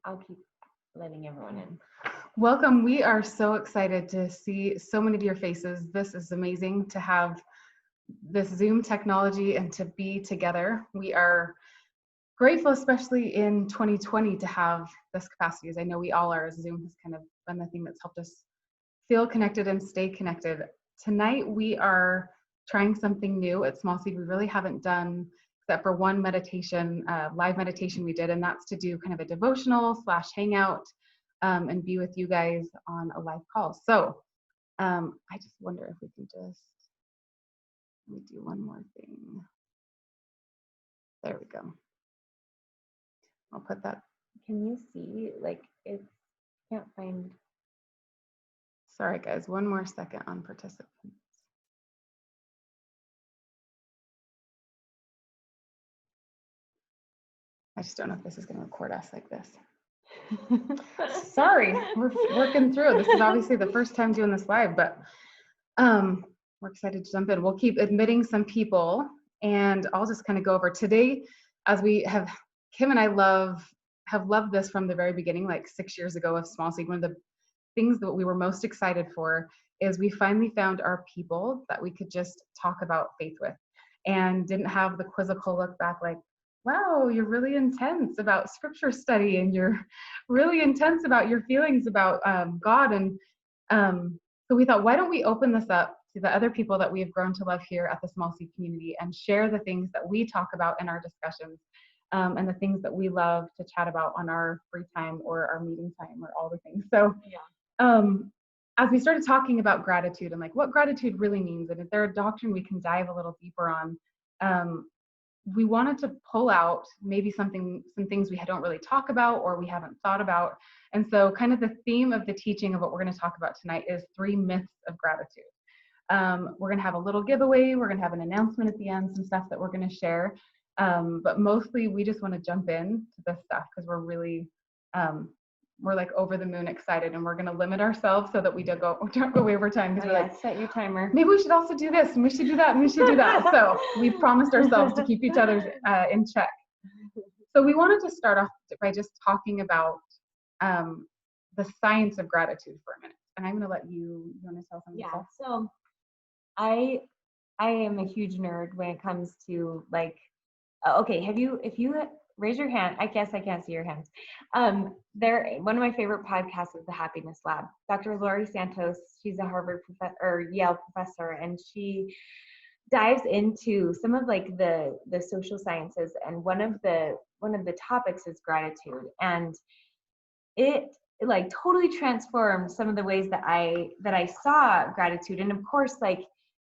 I'll keep letting everyone in. Welcome. We are so excited to see so many of your faces. This is amazing to have this Zoom technology and to be together. We are grateful, especially in 2020, to have this capacity, as I know we all are, as Zoom has kind of been the thing that's helped us feel connected and stay connected. Tonight, we are trying something new at Small Seed. We really haven't done, except for one meditation, live meditation we did, and that's to do kind of a devotional / hangout and be with you guys on a live call. So I just wonder if we can just, let me do one more thing. There we go. I'll put that. Can you see, like, it can't find. Sorry guys, one more second on participants. I just don't know if this is going to record us like this. Sorry, we're working through. This is obviously the first time doing this live, but we're excited to jump in. We'll keep admitting some people, and I'll just kind of go over today, as we have, Kim and I have loved this from the very beginning, like 6 years ago of Small Seed. One of the things that we were most excited for is we finally found our people that we could just talk about faith with, and didn't have the quizzical look back like, wow, you're really intense about scripture study, and you're really intense about your feelings about God. And so we thought, why don't we open this up to the other people that we have grown to love here at the Small Seed community and share the things that we talk about in our discussions, and the things that we love to chat about on our free time or our meeting time or all the things. So as we started talking about gratitude and like what gratitude really means, and if there a doctrine we can dive a little deeper on, we wanted to pull out maybe some things we don't really talk about or we haven't thought about. And so kind of the theme of the teaching of what we're going to talk about tonight is 3 myths of gratitude. We're going to have a little giveaway. We're going to have an announcement at the end, some stuff that we're going to share. But mostly we just want to jump in to this stuff because we're really, we're like over the moon excited, and we're going to limit ourselves so that we don't go way over time. Because we're like, set your timer. Maybe we should also do this, and we should do that, and we should do that. So we've promised ourselves to keep each other in check. So we wanted to start off by just talking about the science of gratitude for a minute. And I'm going to let you want to tell something? Yeah. So I am a huge nerd when it comes to like, okay, if you raise your hand, I guess I can't see your hands. One of my favorite podcasts is The Happiness Lab. Dr. Laurie Santos, she's a Harvard or Yale professor, and she dives into some of like the social sciences, and one of the topics is gratitude, and it like totally transformed some of the ways that I saw gratitude. And of course, like,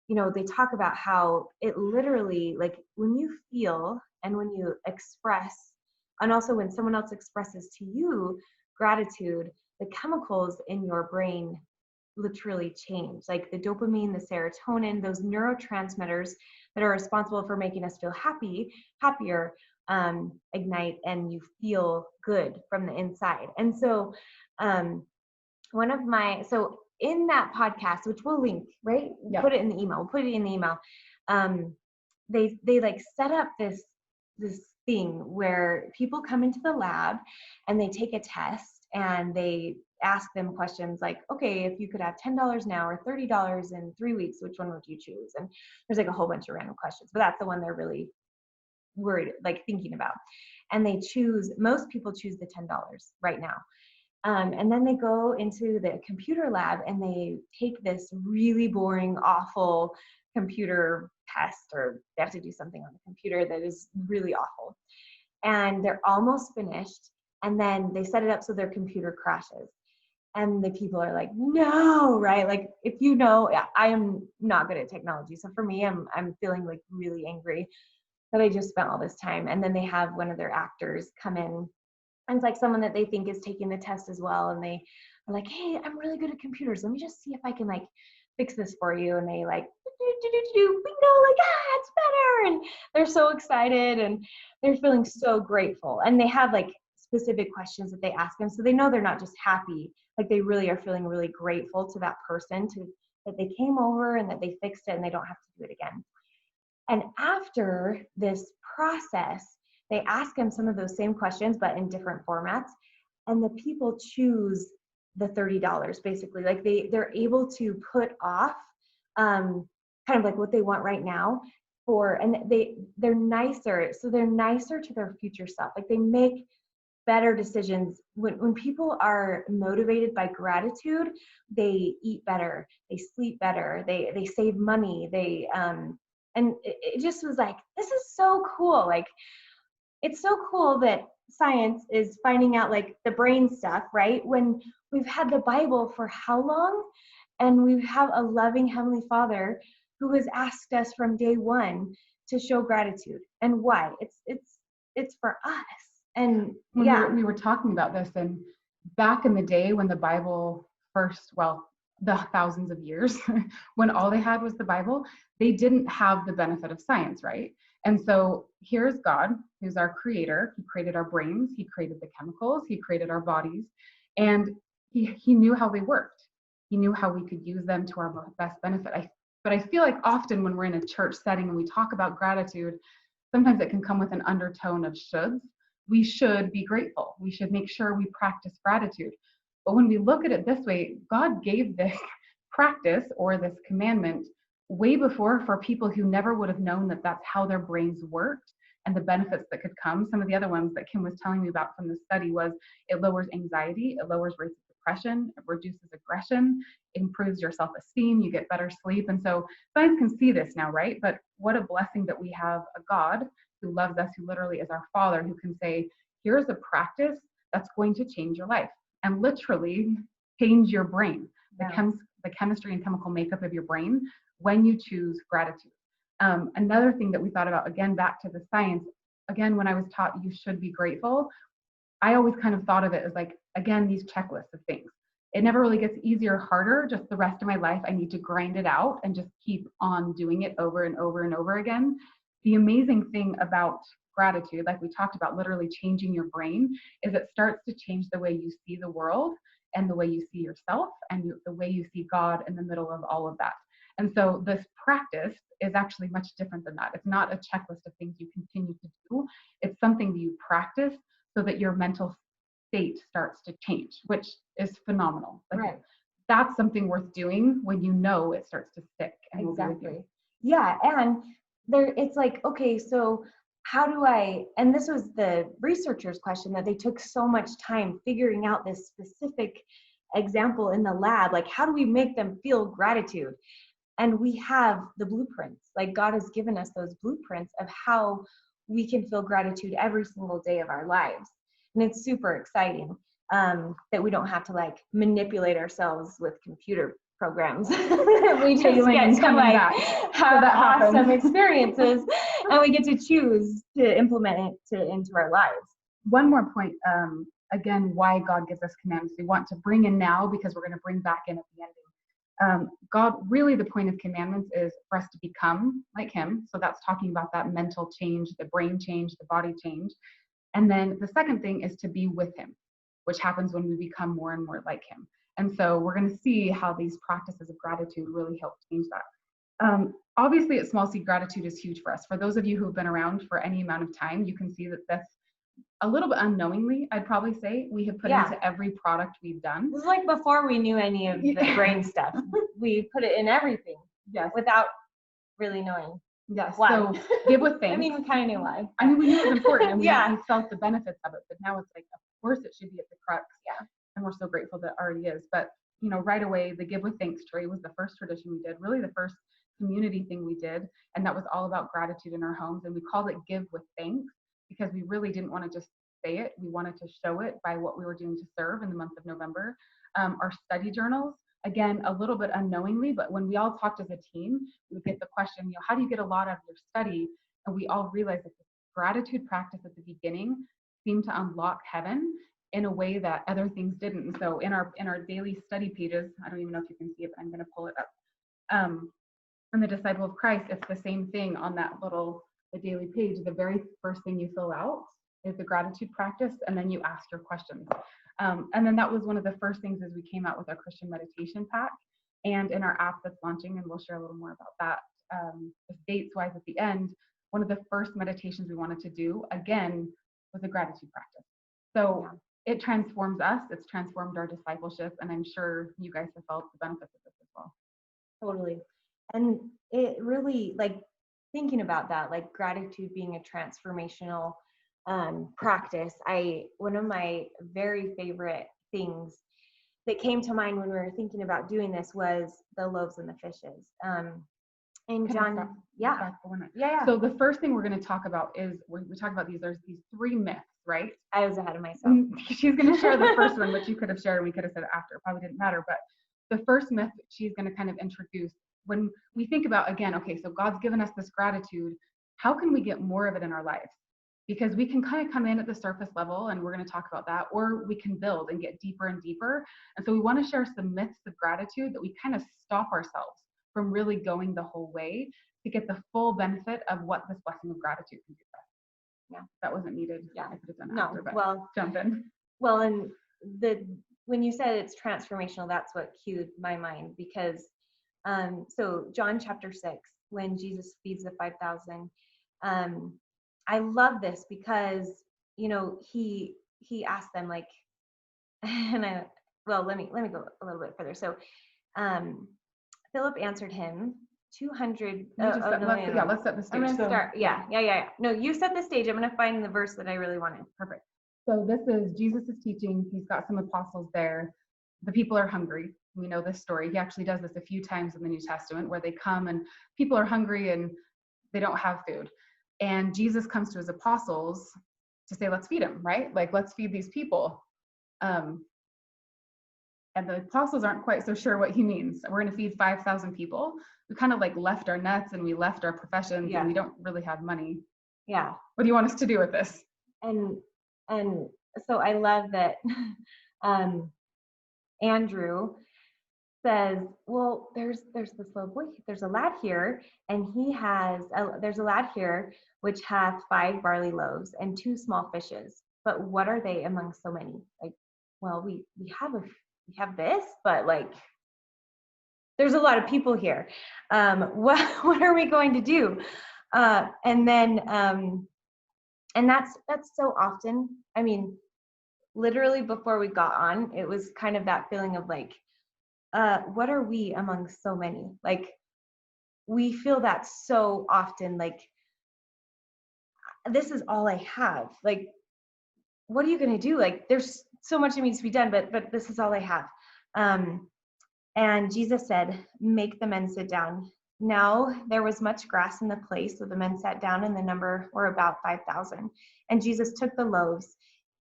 you know, they talk about how it literally, like, when you feel and when you express, and also when someone else expresses to you gratitude, the chemicals in your brain literally change. Like the dopamine, the serotonin, those neurotransmitters that are responsible for making us feel happier, ignite, and you feel good from the inside. And so so in that podcast, which we'll link, right? Yeah. Put it in the email. We'll put it in the email. They like set up this thing where people come into the lab and they take a test and they ask them questions like, okay, if you could have $10 now or $30 in 3 weeks, which one would you choose? And there's like a whole bunch of random questions, but that's the one they're really worried, like thinking about. And most people choose the $10 right now. And then they go into the computer lab and they take this really boring, awful computer test, or they have to do something on the computer that is really awful. And they're almost finished. And then they set it up so their computer crashes. And the people are like, no, right? Like, if you know, I am not good at technology. So for me, I'm feeling like really angry that I just spent all this time. And then they have one of their actors come in, and it's like someone that they think is taking the test as well. And they are like, hey, I'm really good at computers. Let me just see if I can like fix this for you. And they like, bingo, like, it's better. And they're so excited and they're feeling so grateful. And they have like specific questions that they ask them. So they know they're not just happy, like they really are feeling really grateful to that person, that they came over and that they fixed it and they don't have to do it again. And after this process, they ask them some of those same questions, but in different formats. And the people choose the $30 basically. Like they're able to put off kind of like what they want right now and they're nicer. So they're nicer to their future self. Like they make better decisions. When people are motivated by gratitude, they eat better, they sleep better, they save money, and it just was like, this is so cool. Like, it's so cool that science is finding out like the brain stuff, right? When we've had the Bible for how long? And we have a loving Heavenly Father who has asked us from day one to show gratitude. And why? It's for us. And when we were talking about this, and back in the day when the Bible first, well, the thousands of years, when all they had was the Bible, they didn't have the benefit of science, right? And so here's God, who's our creator. He created our brains, he created the chemicals, he created our bodies, and he knew how they worked. He knew how we could use them to our best benefit. But I feel like often when we're in a church setting and we talk about gratitude, sometimes it can come with an undertone of shoulds. We should be grateful. We should make sure we practice gratitude. But when we look at it this way, God gave this practice or this commandment way before for people who never would have known that that's how their brains worked and the benefits that could come. Some of the other ones that Kim was telling me about from the study was it lowers anxiety, it lowers rates of depression, it reduces aggression, it improves your self-esteem, you get better sleep. And so science can see this now, right? But what a blessing that we have a God who loves us, who literally is our Father, who can say, here's a practice that's going to change your life and literally change your brain, the chemistry and chemical makeup of your brain when you choose gratitude. Another thing that we thought about, again, back to the science, again, when I was taught you should be grateful, I always kind of thought of it as like, again, these checklists of things. It never really gets easier or harder. Just the rest of my life, I need to grind it out and just keep on doing it over and over and over again. The amazing thing about gratitude, like we talked about, literally changing your brain, is it starts to change the way you see the world and the way you see yourself and the way you see God in the middle of all of that. And so this practice is actually much different than that. It's not a checklist of things you continue to do. It's something that you practice so that your mental state starts to change, which is phenomenal. Like, right. That's something worth doing when you know it starts to stick. And exactly. Yeah. And it's like, okay, so how do and this was the researchers' question, that they took so much time figuring out this specific example in the lab. Like, how do we make them feel gratitude? And we have the blueprints. Like, God has given us those blueprints of how we can feel gratitude every single day of our lives. And it's super exciting that we don't have to like manipulate ourselves with computer programs. We just get to like have awesome experiences and we get to choose to implement it into our lives. One more point, again, why God gives us commandments. We want to bring in now because we're going to bring back in at the ending. God, really the point of commandments is for us to become like him. So that's talking about that mental change, the brain change, the body change. And then the second thing is to be with him, which happens when we become more and more like him. And so we're going to see how these practices of gratitude really help change that. Obviously at Small C, gratitude is huge for us. For those of you who've been around for any amount of time, you can see that that's a little bit unknowingly, I'd probably say, we have put into every product we've done. This is like before we knew any of the brain stuff. We put it in everything without really knowing. Yes. Why. So give with thanks. I mean, we kind of knew why. I mean, we knew it was important and we felt the benefits of it, but now it's like, of course it should be at the crux. Yeah. And we're so grateful that it already is. But, you know, right away, the give with thanks tree was the first tradition we did, really the first community thing we did. And that was all about gratitude in our homes. And we called it Give with Thanks because we really didn't want to just say it. We wanted to show it by what we were doing to serve in the month of November. Our study journals, again, a little bit unknowingly, but when we all talked as a team, we would get the question, you know, how do you get a lot out of your study? And we all realized that the gratitude practice at the beginning seemed to unlock heaven in a way that other things didn't. And so in our daily study pages, I don't even know if you can see it, but I'm going to pull it up. On the Disciple of Christ, it's the same thing on that the daily page. The very first thing you fill out is the gratitude practice, and then you ask your questions. And then that was one of the first things as we came out with our Christian meditation pack, and in our app that's launching, and we'll share a little more about that. Just dates-wise at the end, one of the first meditations we wanted to do, again, was a gratitude practice. So it transforms us, it's transformed our discipleship, and I'm sure you guys have felt the benefits of this as well. Totally. And it really, like, thinking about that, like gratitude being a transformational practice, one of my very favorite things that came to mind when we were thinking about doing this was the loaves and the fishes. And John, yeah. So the first thing we're going to talk about is, we talk about there's these 3 myths, right? I was ahead of myself. She's going to share the first one, which you could have shared and we could have said it after. It probably didn't matter. But the first myth she's going to kind of introduce, when we think about, again, okay, so God's given us this gratitude. How can we get more of it in our lives? Because we can kind of come in at the surface level, and we're going to talk about that, or we can build and get deeper and deeper. And so we want to share some myths of gratitude that we kind of stop ourselves from really going the whole way to get the full benefit of what this blessing of gratitude can do for us. Yeah, that wasn't needed. Yeah, I could have done after, but well, jump in. Well, and when you said it's transformational, that's what cued my mind, because so John chapter 6, when Jesus feeds the 5,000, I love this because, you know, he asked them, like, and let me go a little bit further. So Philip answered him, 200. Let's set the stage. I'm going to start. Yeah. No, you set the stage. I'm going to find the verse that I really wanted. Perfect. So this is Jesus is teaching. He's got some apostles there. The people are hungry. We know this story. He actually does this a few times in the New Testament, where they come and people are hungry and they don't have food. And Jesus comes to his apostles to say, let's feed them, right? Like, let's feed these people. And the apostles aren't quite so sure what he means. We're going to feed 5,000 people. We kind of like left our nets and we left our professions and we don't really have money. Yeah. What do you want us to do with this? And so I love that Andrew says, well, there's this little boy, there's a lad here, and there's a lad here which hath 5 barley loaves and 2 small fishes. But what are they among so many? Like, well, we have this, but like, there's a lot of people here. What are we going to do? And that's so often, I mean, literally before we got on, it was kind of that feeling of like, what are we among so many? Like, we feel that so often, like, this is all I have. Like, what are you going to do? Like, there's so much that needs to be done, but this is all I have. And Jesus said, make the men sit down. Now there was much grass in the place, so the men sat down, and the number were about 5,000. And Jesus took the loaves,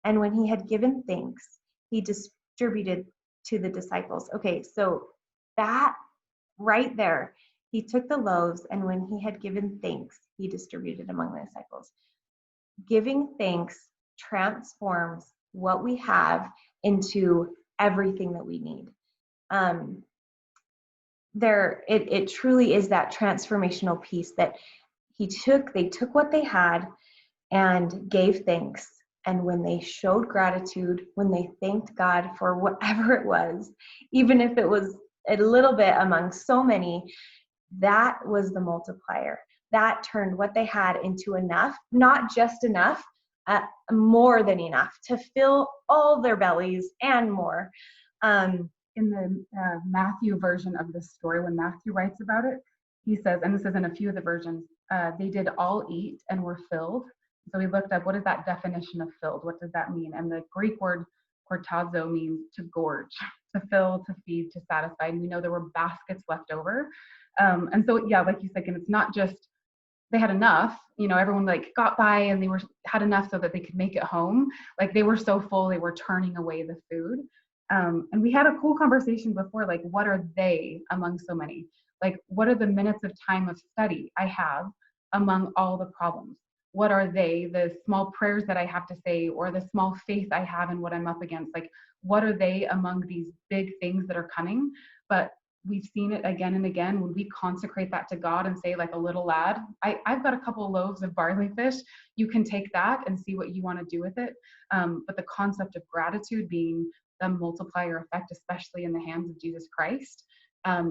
and when he had given thanks, he distributed to the disciples. Okay, so that right there, he took the loaves, and when he had given thanks, he distributed among the disciples. Giving thanks transforms what we have into everything that we need. It truly is that transformational piece that they took what they had and gave thanks. And when they showed gratitude, when they thanked God for whatever it was, even if it was a little bit among so many, that was the multiplier. That turned what they had into enough, not just enough, more than enough to fill all their bellies and more. In the Matthew version of this story, when Matthew writes about it, he says, and this is in a few of the versions, they did all eat and were filled. So we looked up, what is that definition of filled? What does that mean? And the Greek word hortazo means to gorge, to fill, to feed, to satisfy. And we know there were baskets left over. And so, yeah, like you said, and it's not just they had enough, you know, everyone like got by and they had enough so that they could make it home. Like, they were so full, they were turning away the food. And we had a cool conversation before, like, what are they among so many? Like, what are the minutes of time of study I have among all the problems? What are they, the small prayers that I have to say, or the small faith I have in what I'm up against? Like, what are they among these big things that are coming? But we've seen it again and again when we consecrate that to God and say, like a little lad, I've got a couple of loaves of barley fish. You can take that and see what you want to do with it. But the concept of gratitude being the multiplier effect, especially in the hands of Jesus Christ,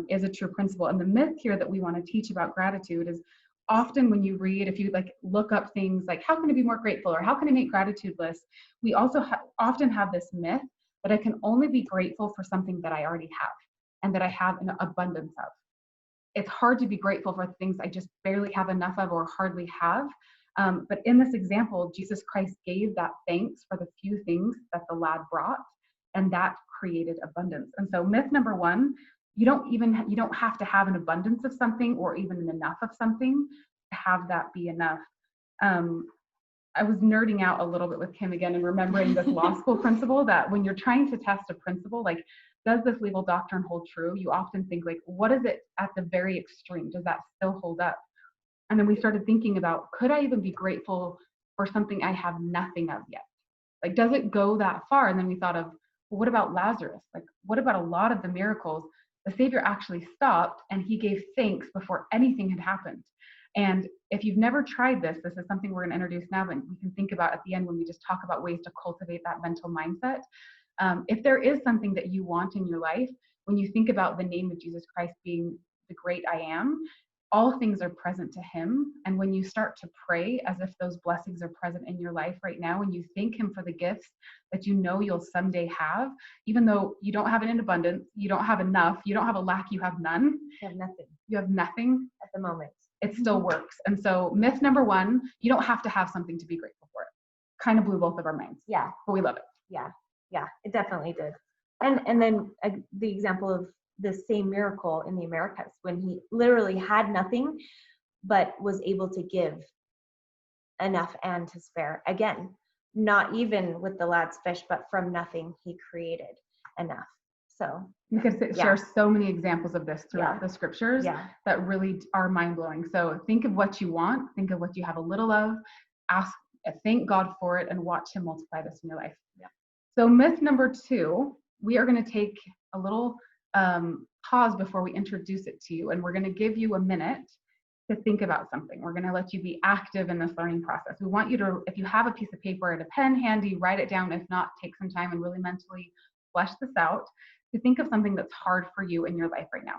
is a true principle. And the myth here that we want to teach about gratitude is often when you read, if you like look up things like how can I be more grateful or how can I make gratitude lists, we also often have this myth that I can only be grateful for something that I already have and that I have an abundance of. It's hard to be grateful for things I just barely have enough of or hardly have. But in this example, Jesus Christ gave that thanks for the few things that the lad brought, and that created abundance. And so myth number one, you don't have to have an abundance of something or even enough of something to have that be enough. I was nerding out a little bit with Kim again and remembering this law school principle that when you're trying to test a principle, like, does this legal doctrine hold true? You often think like, what is it at the very extreme? Does that still hold up? And then we started thinking about, could I even be grateful for something I have nothing of yet? Like, does it go that far? And then we thought of, well, what about Lazarus? Like, what about a lot of the miracles? The Savior actually stopped and he gave thanks before anything had happened. And if you've never tried this, this is something we're going to introduce now, but we can think about at the end when we just talk about ways to cultivate that mental mindset. If there is something that you want in your life, when you think about the name of Jesus Christ being the great I am, all things are present to him. And when you start to pray as if those blessings are present in your life right now, and you thank him for the gifts that you know you'll someday have, even though you don't have it in abundance, you don't have enough, you don't have a lack, you have none. You have nothing. You have nothing at the moment. It still works. And so myth number one, you don't have to have something to be grateful for. Kind of blew both of our minds. Yeah. But we love it. Yeah, it definitely did. And then the example of the same miracle in the Americas, when he literally had nothing, but was able to give enough and to spare. Again, not even with the lad's fish, but from nothing, he created enough. So we could share so many examples of this throughout the scriptures that really are mind-blowing. So think of what you want, think of what you have a little of, thank God for it, and watch him multiply this in your life. So myth number two, we are going to take a little pause before we introduce it to you, and we're going to give you a minute to think about something. We're going to let you be active in this learning process. We want you to, if you have a piece of paper and a pen handy, write it down. If not, take some time and really mentally flesh this out, to think of something that's hard for you in your life right now.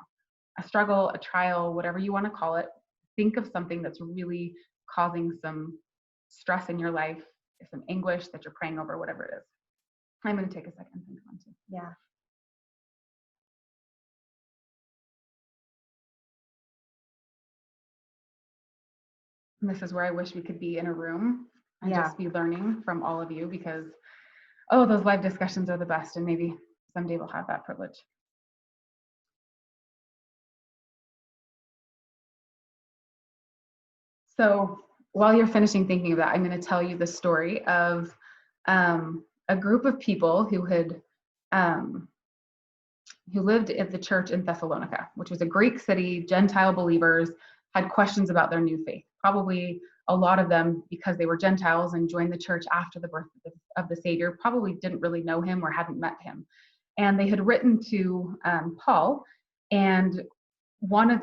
A struggle, a trial, whatever you want to call it. Think of something that's really causing some stress in your life, some anguish that you're praying over, whatever it is. I'm going to take a second and think on too. Yeah. And this is where I wish we could be in a room and just be learning from all of you, because, oh, those live discussions are the best, and maybe someday we'll have that privilege. So while you're finishing thinking of that, I'm going to tell you the story of a group of people who had who lived at the church in Thessalonica, which was a Greek city. Gentile believers had questions about their new faith. Probably a lot of them, because they were Gentiles and joined the church after the birth of the Savior, probably didn't really know him or hadn't met him. And they had written to Paul and wanted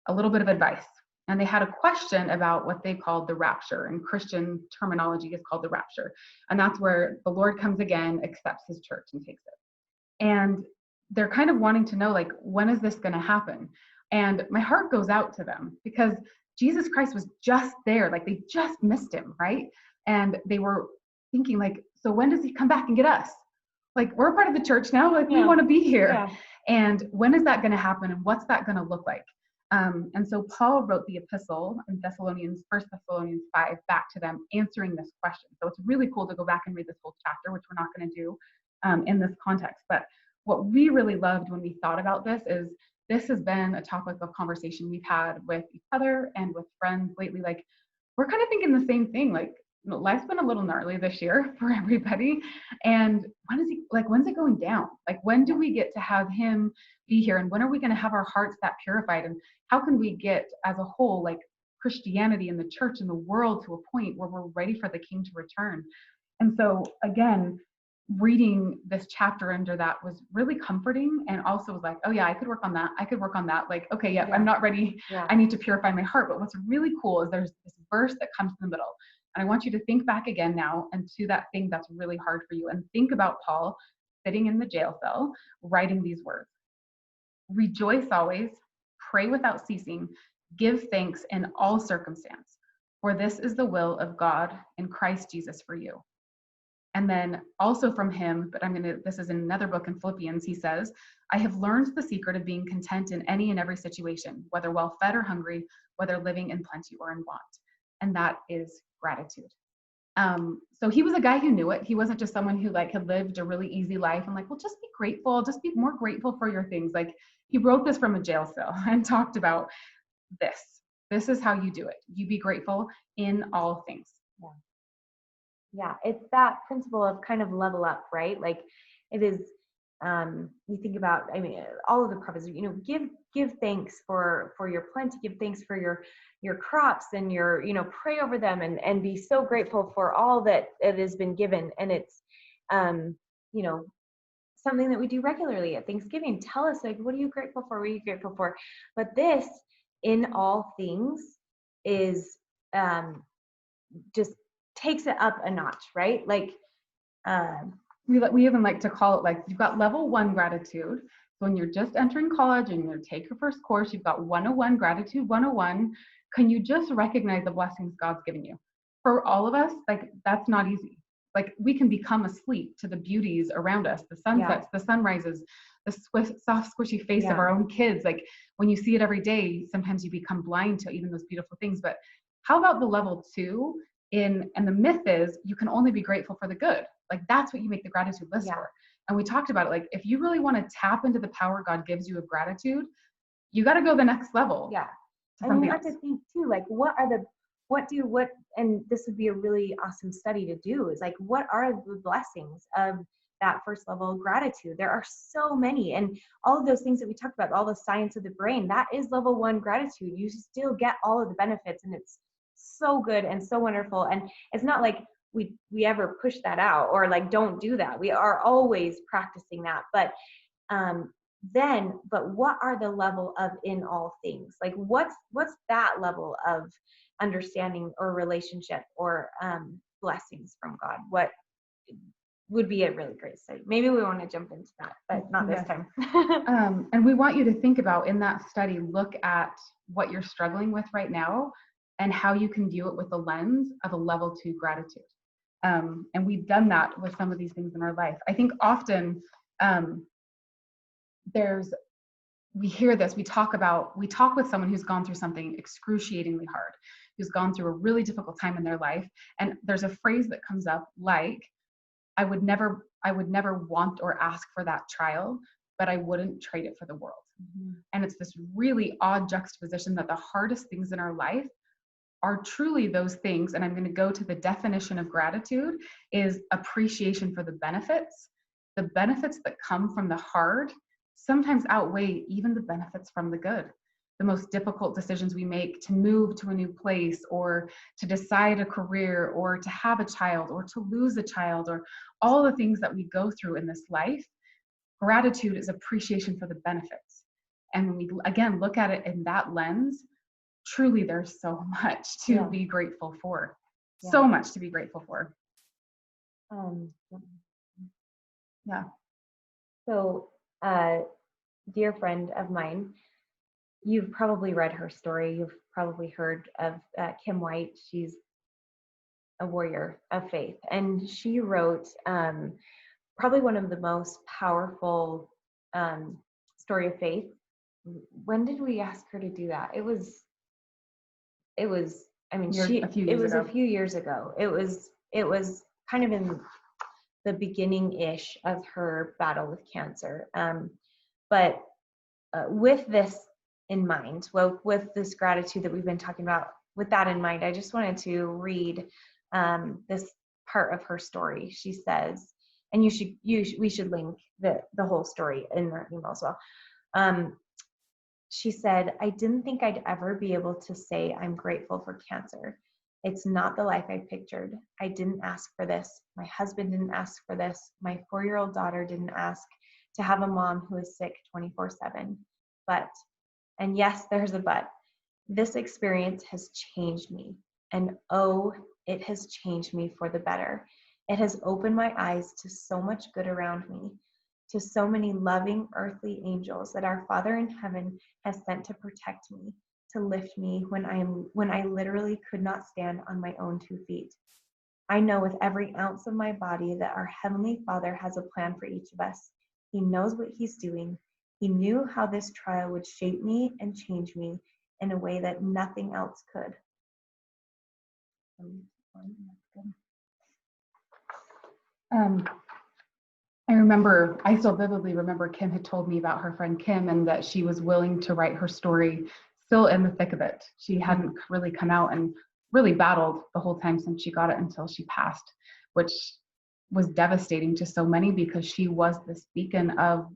a little bit of advice. And they had a question about what they called the rapture. And Christian terminology is called the rapture. And that's where the Lord comes again, accepts his church, and takes it. And they're kind of wanting to know, like, when is this going to happen? And my heart goes out to them, because Jesus Christ was just there. Like, they just missed him, right? And they were thinking, like, so when does he come back and get us? Like, we're part of the church now. Like, we want to be here. Yeah. And when is that going to happen? And what's that going to look like? And so Paul wrote the epistle in 1 Thessalonians 5 back to them, answering this question. So it's really cool to go back and read this whole chapter, which we're not going to do in this context. But what we really loved when we thought about this is, this has been a topic of conversation we've had with each other and with friends lately. Like, we're kind of thinking the same thing. Like, life's been a little gnarly this year for everybody. And when's it going down? Like, when do we get to have him be here? And when are we going to have our hearts that purified? And how can we get, as a whole, like Christianity and the church and the world, to a point where we're ready for the King to return? And so, again, reading this chapter under that was really comforting, and also was like, oh yeah, I could work on that. Like, okay, I'm not ready. I need to purify my heart. But what's really cool is there's this verse that comes in the middle. And I want you to think back again now and to that thing that's really hard for you, and think about Paul sitting in the jail cell, writing these words. Rejoice always, pray without ceasing, Give thanks in all circumstance, for this is the will of God in Christ Jesus for you. And then also from him, but this is in another book in Philippians, he says, I have learned the secret of being content in any and every situation, whether well fed or hungry, whether living in plenty or in want. And that is gratitude. So he was a guy who knew it. He wasn't just someone who like had lived a really easy life and like, well, just be grateful, just be more grateful for your things. Like he wrote this from a jail cell and talked about this. This is how you do it. You be grateful in all things. Yeah. Yeah, it's that principle of kind of level up, right? Like it is, you think about, I mean, all of the prophets, you know, give thanks for your plenty, give thanks for your crops and your, you know, pray over them and be so grateful for all that it has been given. And it's, you know, something that we do regularly at Thanksgiving. Tell us, like, what are you grateful for? What are you grateful for? But this, in all things, is just takes it up a notch, right? Like we even like to call it like you've got level 1 gratitude. So when you're just entering college and you're going to take your first course, you've got 101 gratitude 101. Can you just recognize the blessings God's given you? For all of us, like that's not easy. Like we can become asleep to the beauties around us, the sunsets, the sunrises, the soft, squishy face of our own kids. Like when you see it every day, sometimes you become blind to even those beautiful things. But how about the level 2? And the myth is you can only be grateful for the good. Like that's what you make the gratitude list for. And we talked about it. Like if you really want to tap into the power God gives you of gratitude, you got to go the next level. Yeah. And you have to think too, like and this would be a really awesome study to do, is like, what are the blessings of that first level of gratitude? There are so many, and all of those things that we talked about, all the science of the brain, that is level 1 gratitude. You still get all of the benefits, and it's so good and so wonderful. And it's not like we ever push that out or like don't do that. We are always practicing that. But what are the level of in all things? Like what's that level of understanding or relationship or blessings from God? What would be a really great study. Maybe we want to jump into that, but not this time. And we want you to think about in that study, look at what you're struggling with right now and how you can view it with the lens of a level 2 gratitude. And we've done that with some of these things in our life. I think often we hear this, we talk with someone who's gone through something excruciatingly hard, who's gone through a really difficult time in their life. And there's a phrase that comes up like, I would never want or ask for that trial, but I wouldn't trade it for the world. Mm-hmm. And it's this really odd juxtaposition that the hardest things in our life are truly those things. And I'm going to go to the definition of gratitude is appreciation for the benefits. The benefits that come from the hard sometimes outweigh even the benefits from the good. The most difficult decisions we make to move to a new place or to decide a career or to have a child or to lose a child or all the things that we go through in this life, gratitude is appreciation for the benefits. And when we, again, look at it in that lens, truly there's so much to be grateful for. So much to be grateful for. So, dear friend of mine, you've probably read her story. You've probably heard of Kim White. She's a warrior of faith. And she wrote probably one of the most powerful story of faith. When did we ask her to do that? It was a few years ago. It was kind of in the beginning-ish of her battle with cancer. But with this in mind, with this gratitude that we've been talking about, with that in mind, I just wanted to read this part of her story. She says, and we should link the whole story in the email as well. She said, I didn't think I'd ever be able to say I'm grateful for cancer. It's not the life I pictured. I didn't ask for this. My husband didn't ask for this. My 4-year-old daughter didn't ask to have a mom who is sick 24/7. But, and yes, there's a but, this experience has changed me. And oh, it has changed me for the better. It has opened my eyes to so much good around me, to so many loving earthly angels that our Father in heaven has sent to protect me, to lift me when I literally could not stand on my own 2 feet. I know with every ounce of my body that our Heavenly Father has a plan for each of us. He knows what He's doing. He knew how this trial would shape me and change me in a way that nothing else could. I still vividly remember Kim had told me about her friend Kim and that she was willing to write her story still in the thick of it. She hadn't really come out and really battled the whole time since she got it until she passed, which was devastating to so many because she was this beacon of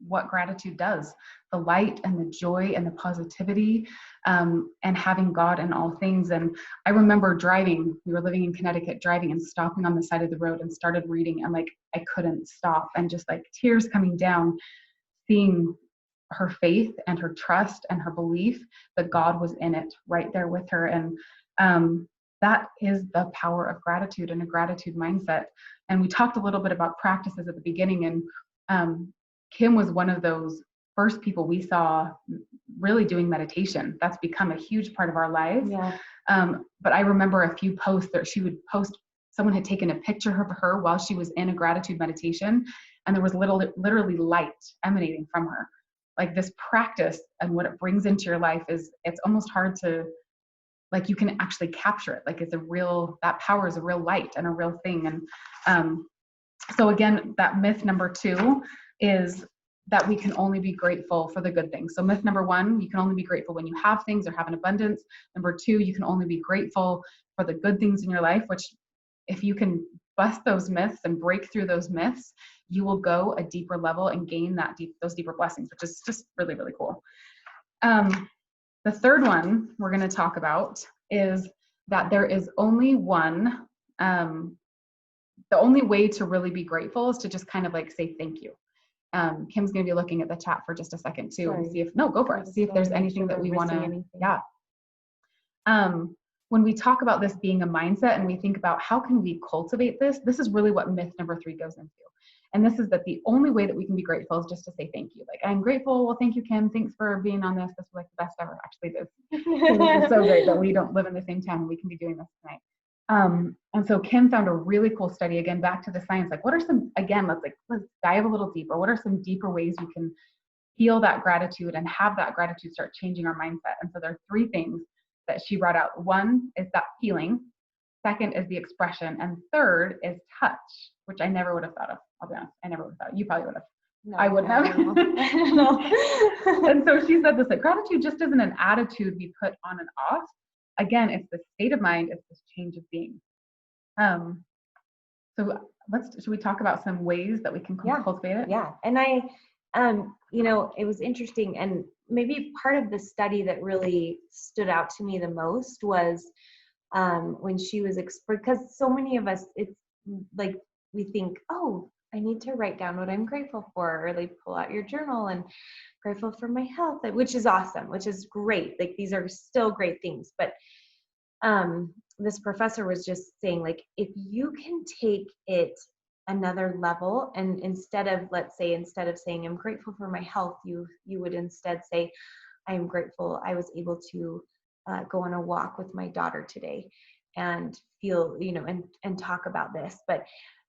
what gratitude does, the light and the joy and the positivity, and having God in all things. And I remember driving, we were living in Connecticut, driving and stopping on the side of the road and started reading, and like I couldn't stop, and just like tears coming down, seeing her faith and her trust and her belief that God was in it right there with her. And that is the power of gratitude and a gratitude mindset. And we talked a little bit about practices at the beginning, and Kim was one of those first people we saw really doing meditation. That's become a huge part of our lives. Yeah. But I remember a few posts that she would post, someone had taken a picture of her while she was in a gratitude meditation, and there was literally light emanating from her. Like this practice and what it brings into your life it's almost hard to, like, you can actually capture it. Like that power is a real light and a real thing. And so again, that myth number 2 is that we can only be grateful for the good things. So myth number 1, you can only be grateful when you have things or have an abundance. Number 2, you can only be grateful for the good things in your life, which if you can bust those myths and break through those myths, you will go a deeper level and gain those deeper blessings, which is just really, really cool. The third one we're going to talk about is that there is only one, the only way to really be grateful is to just kind of like say thank you. Kim's going to be looking at the chat for just a second too. Sorry. And go for it. See if there's anything that we want to, yeah. When we talk about this being a mindset and we think about how can we cultivate this is really what myth number 3 goes into. And this is that the only way that we can be grateful is just to say thank you. Like, I'm grateful. Well, thank you, Kim. Thanks for being on this. This was like the best ever. Actually, this is so great that we don't live in the same town and we can be doing this tonight. And so Kim found a really cool study, again, back to the science. Like, what are some, again, let's dive a little deeper. What are some deeper ways you can feel that gratitude and have that gratitude start changing our mindset? And so there are 3 things that she brought out. 1 is that feeling. 2nd is the expression. And 3rd is touch, which I never would have thought of. I'll be honest. I never would have thought. You probably would have. No, I wouldn't have. No. And so she said this, like, gratitude just isn't an attitude we put on and off. Again, it's the state of mind. It's this change of being. So should we talk about some ways that we can cultivate it? Yeah. And it was interesting, and maybe part of the study that really stood out to me the most was when she was, because so many of us, it's like we think, oh, I need to write down what I'm grateful for, or like pull out your journal and grateful for my health, which is awesome, which is great. Like, these are still great things. But this professor was just saying, like, if you can take it another level, and instead of saying I'm grateful for my health, you would instead say, I'm grateful I was able to go on a walk with my daughter today, and feel, and talk about this. But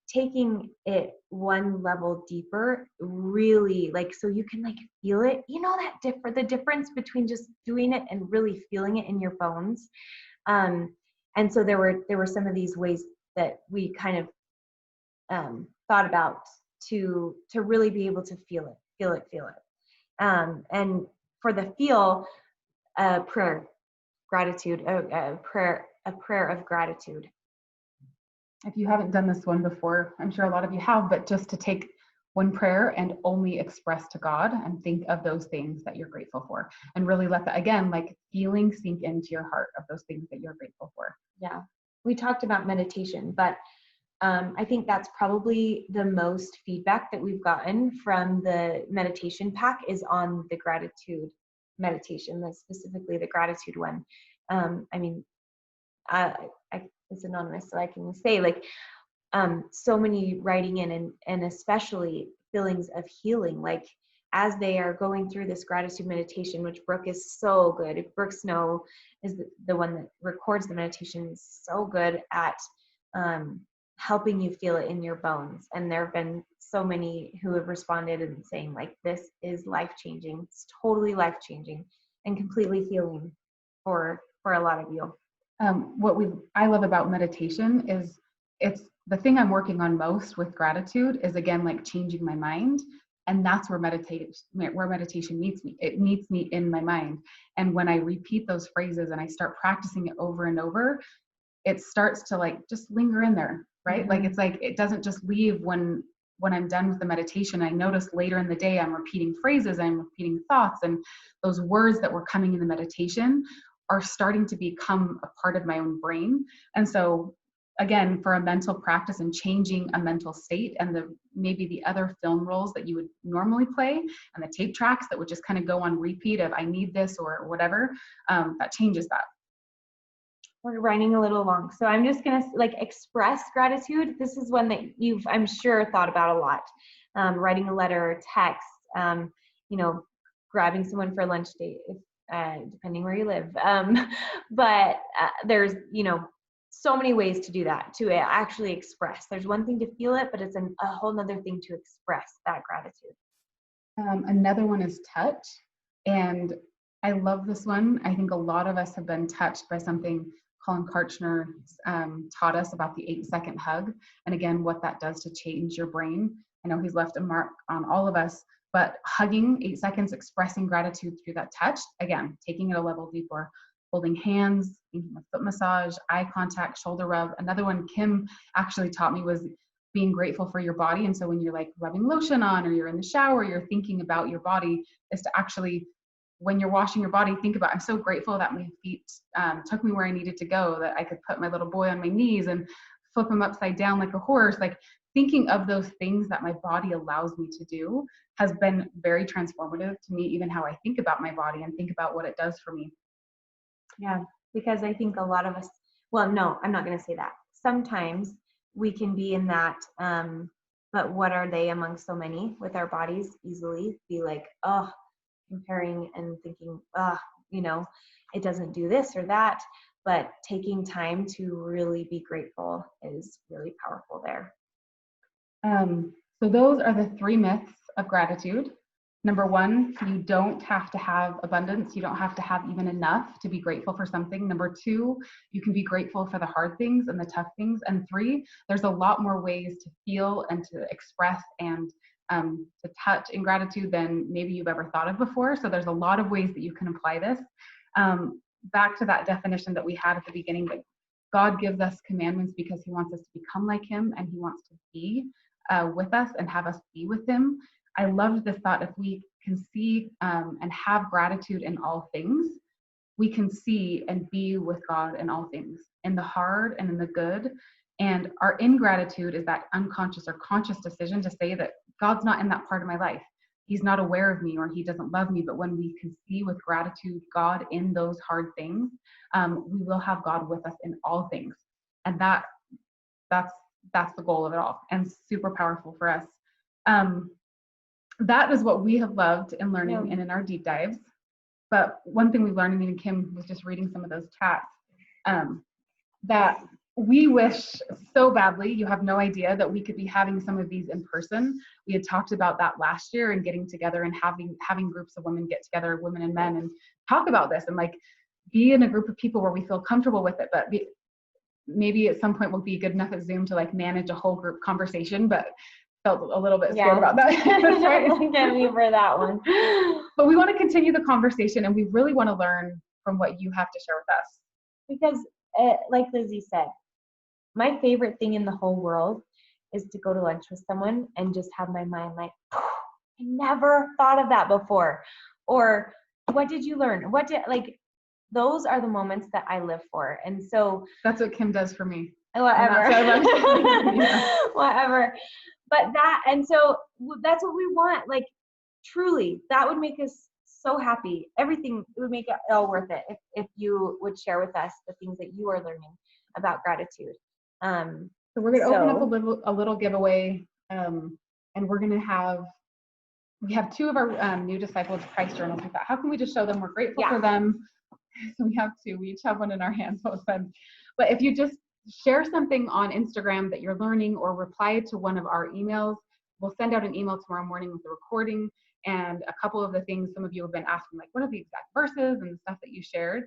taking it one level deeper, really, like, so you can like feel it, the difference between just doing it and really feeling it in your bones. And so there were some of these ways that we kind of thought about to really be able to feel it. And for the feel, prayer, gratitude, a prayer of gratitude. If you haven't done this one before, I'm sure a lot of you have, but just to take one prayer and only express to God and think of those things that you're grateful for, and really let that, again, like feeling sink into your heart of those things that you're grateful for. Yeah. We talked about meditation, but I think that's probably the most feedback that we've gotten from the meditation pack is on the gratitude meditation, specifically the gratitude one. It's anonymous, so I can say, like, so many writing in, and especially feelings of healing. Like, as they are going through this gratitude meditation, which Brooke is so good. Brooke Snow is the one that records the meditation, is so good at helping you feel it in your bones. And there have been so many who have responded and saying like, this is life-changing. It's totally life-changing and completely healing for a lot of you. I love about meditation is it's the thing I'm working on most with gratitude is, again, like changing my mind. And that's where meditation meets me. It meets me in my mind. And when I repeat those phrases and I start practicing it over and over, it starts to like just linger in there, right? Mm-hmm. Like, it's like, it doesn't just leave when I'm done with the meditation. I notice later in the day, I'm repeating phrases, I'm repeating thoughts, and those words that were coming in the meditation are starting to become a part of my own brain. And so again, for a mental practice and changing a mental state, and maybe the other film rolls that you would normally play and the tape tracks that would just kind of go on repeat of I need this or whatever, that changes that. We're running a little long, so I'm just gonna like express gratitude. This is one that you've, I'm sure, thought about a lot. Writing a letter or text, grabbing someone for a lunch date, depending where you live. But there's, so many ways to do that, to actually express. There's one thing to feel it, but it's a whole nother thing to express that gratitude. Another one is touch. And I love this one. I think a lot of us have been touched by something Colin Karchner taught us about the 8-second hug. And again, what that does to change your brain. I know he's left a mark on all of us, but hugging 8 seconds, expressing gratitude through that touch, again, taking it a level deeper, holding hands, thinking of foot massage, eye contact, shoulder rub. Another one Kim actually taught me was being grateful for your body. And so when you're like rubbing lotion on or you're in the shower, you're thinking about your body, is to actually, when you're washing your body, think about, I'm so grateful that my feet took me where I needed to go, that I could put my little boy on my knees and flip him upside down like a horse. Like, thinking of those things that my body allows me to do has been very transformative to me, even how I think about my body and think about what it does for me. Yeah, because I think a lot of us, well, no, I'm not going to say that. Sometimes we can be in that, but what are they among so many with our bodies, easily be like, oh, comparing and thinking, it doesn't do this or that. But taking time to really be grateful is really powerful there. So those are the 3 myths of gratitude. Number 1, you don't have to have abundance. You don't have to have even enough to be grateful for something. Number 2, you can be grateful for the hard things and the tough things. And 3, there's a lot more ways to feel and to express and to touch in gratitude than maybe you've ever thought of before. So there's a lot of ways that you can apply this. Back to that definition that we had at the beginning, that God gives us commandments because he wants us to become like him, and he wants to be with us and have us be with him. I loved this thought: if we can see and have gratitude in all things, we can see and be with God in all things, in the hard and in the good. And our ingratitude is that unconscious or conscious decision to say that God's not in that part of my life. He's not aware of me, or he doesn't love me. But when we can see with gratitude God in those hard things, we will have God with us in all things. And that's the goal of it all, and super powerful for us. That is what we have loved in learning and in our deep dives. But one thing we learned, and Kim was just reading some of those chats, that we wish so badly, you have no idea, that we could be having some of these in person. We had talked about that last year, and getting together and having groups of women get together, women and men, and talk about this, and like be in a group of people where we feel comfortable with it. But maybe at some point we'll be good enough at Zoom to like manage a whole group conversation, but felt a little bit scared about that. Right? Can't leave for that one. But we want to continue the conversation, and we really want to learn from what you have to share with us. Because like Lizzie said, my favorite thing in the whole world is to go to lunch with someone and just have my mind like, I never thought of that before. Or what did you learn? Those are the moments that I live for. And so that's what Kim does for me. Whatever. Yeah. Whatever. But so that's what we want. Like, truly, that would make us so happy. Everything, it would make it all worth it if you would share with us the things that you are learning about gratitude. So we're going to open up a little giveaway, and we're going to have we have 2 of our new disciples Christ journals. We thought, how can we just show them we're grateful for them? So we have 2. We each have one in our hands, both ends. But if you just share something on Instagram that you're learning or reply to one of our emails, we'll send out an email tomorrow morning with the recording and a couple of the things some of you have been asking, like what are the exact verses and the stuff that you shared.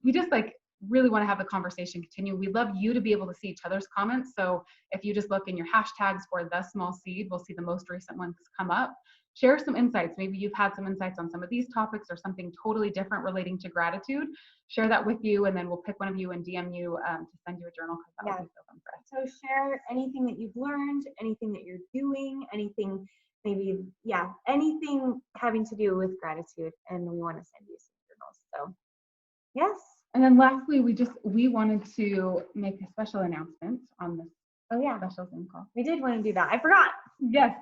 We just like really want to have the conversation continue. We love you to be able to see each other's comments. So if you just look in your hashtags for the small seed, we'll see the most recent ones come up. Share some insights. Maybe you've had some insights on some of these topics or something totally different relating to gratitude. Share that with you, and then we'll pick one of you and DM you to send you a journal, because that would be so fun for us. So share anything that you've learned, anything that you're doing, anything maybe, anything having to do with gratitude, and we want to send you some journals. So yes. And then lastly, we wanted to make a special announcement on this special Zoom call. We did want to do that. I forgot. Yes.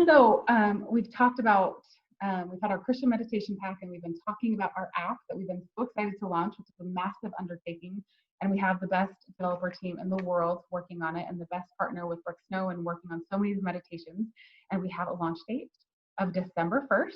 So we've talked about, we've had our Christian meditation pack, and we've been talking about our app that we've been so excited to launch, which is a massive undertaking. And we have the best developer team in the world working on it, and the best partner with Brooke Snow and working on so many of these meditations. And we have a launch date of December 1st.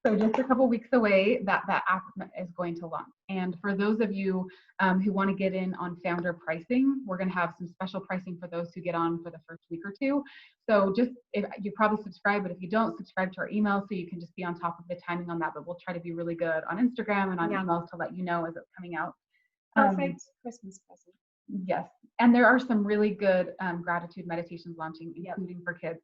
So just a couple weeks away that app is going to launch. And for those of you who want to get in on founder pricing, we're going to have some special pricing for those who get on for the first week or 2. So just, if you probably subscribe, but if you don't, subscribe to our email so you can just be on top of the timing on that. But we'll try to be really good on Instagram and on emails to let you know as it's coming out. Perfect Christmas present. Yes. And there are some really good gratitude meditations launching, including for kids.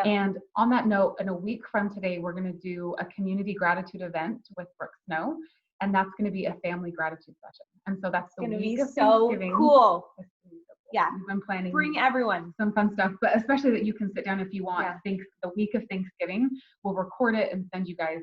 And on that note, in a week from today, we're going to do a community gratitude event with Brooke Snow, and that's going to be a family gratitude session. And so that's the week of Thanksgiving. Cool. Yeah, we've been planning. Bring everyone. Some fun stuff, but especially that you can sit down if you want. The week of Thanksgiving, we'll record it and send you guys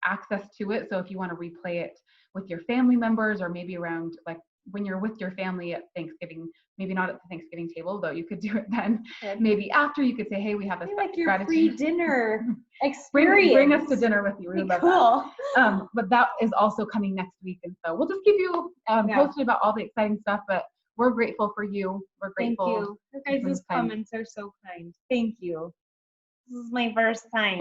access to it. So if you want to replay it with your family members, or maybe around like when you're with your family at Thanksgiving, maybe not at the Thanksgiving table, though you could do it then. Maybe after, you could say, hey, we have this like your free dinner experience. Bring us to dinner with you. We would love that. But that is also coming next week. And so we'll just keep you posted about all the exciting stuff, but we're grateful for you. We're grateful. Thank you. Your guys' comments are so kind. Thank you. This is my first time.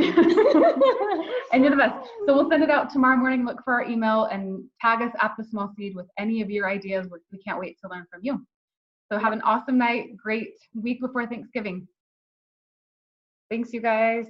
And you're the best. So we'll send it out tomorrow morning. Look for our email and tag us at The Small Seed with any of your ideas. We can't wait to learn from you. So have an awesome night. Great week before Thanksgiving. Thanks, you guys.